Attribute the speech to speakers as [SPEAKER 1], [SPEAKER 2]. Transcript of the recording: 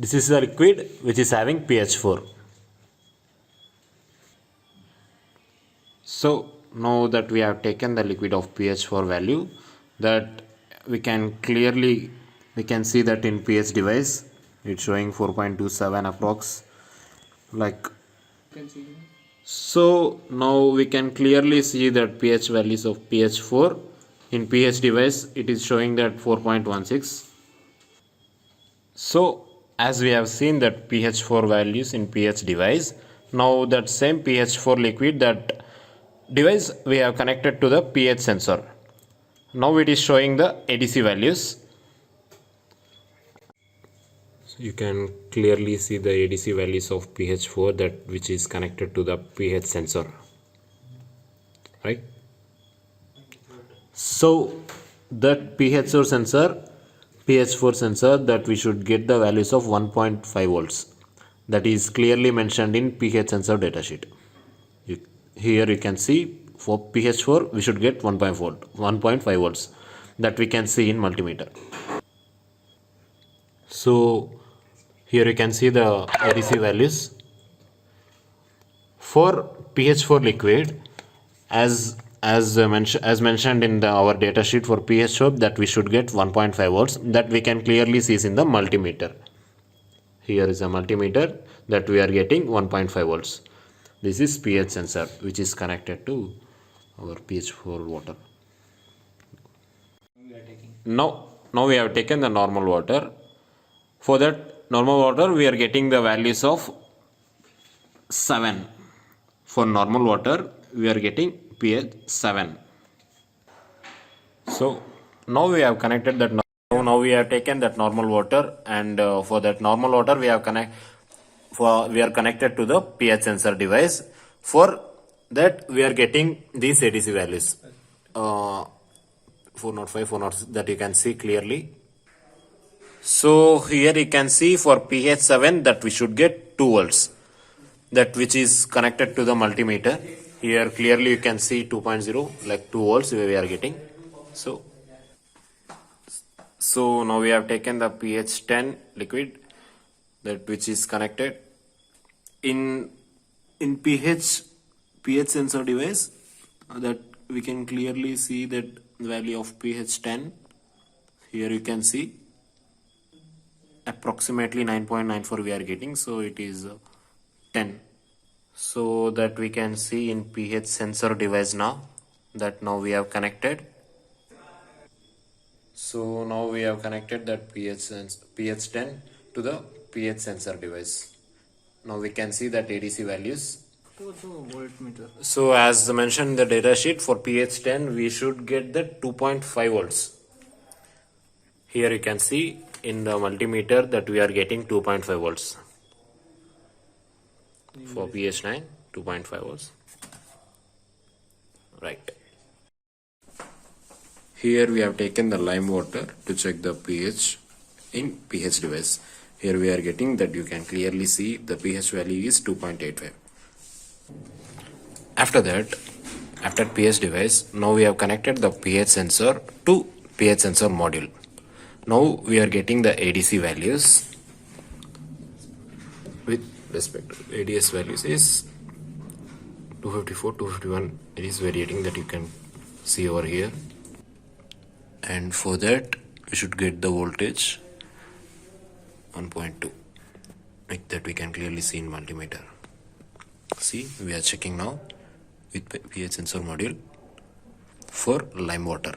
[SPEAKER 1] This is the liquid which is having pH 4. So now that we have taken the liquid of pH 4 value, that we can see that in pH device it's showing 4.27 approx, like. So now we can clearly see that pH values of pH 4 in pH device, it is showing that 4.16. So as we have seen that pH 4 values in pH device, now that same pH 4 liquid, that device we have connected to the pH sensor. Now it is showing the ADC values. So you can clearly see the ADC values of pH 4 that which is connected to the pH sensor, right? So that pH 4 sensor, that we should get the values of 1.5 volts. That is clearly mentioned in pH sensor datasheet. Here you can see for pH 4 we should get 1.5 volts, that we can see in multimeter. So here you can see the ADC values for pH 4 liquid, as mentioned in our data sheet for pH 4, that we should get 1.5 volts, that we can clearly see in the multimeter. Here is a multimeter that we are getting 1.5 volts. This is pH sensor which is connected to our pH 4 water. Now we have taken the normal water. For that normal water we are getting the values of 7. For normal water we are getting pH 7. So now we have connected that. Now we have taken that normal water, and for that normal water we are connected to the pH sensor device. For that we are getting these ADC values, 405, 406, that you can see clearly. So here you can see for pH 7 that we should get 2 volts, that which is connected to the multimeter. Here clearly you can see 2.0, like 2 volts we are getting. So now we have taken the pH 10 liquid, that which is connected in pH sensor device, that we can clearly see that value of pH 10. Here you can see approximately 9.94 we are getting, so it is 10. So that we can see in pH sensor device now, that now we have connected. So now we have connected that pH 10 to the pH sensor device. Now we can see that ADC values. So as mentioned in the data sheet, for pH 10 we should get the 2.5 volts. Here you can see in the multimeter that we are getting 2.5 volts. For pH 9, 2.5 volts. Right. Here we have taken the lime water to check the pH in pH device. Here we are getting that you can clearly see the pH value is 2.85. After that, after pH device, now we have connected the pH sensor to pH sensor module. Now we are getting the ADC values. With respect to ADS values is 254, 251. It is variating, that you can see over here. And for that we should get the voltage 1.2, like that we can clearly see in multimeter. See, we are checking now with pH sensor module for lime water.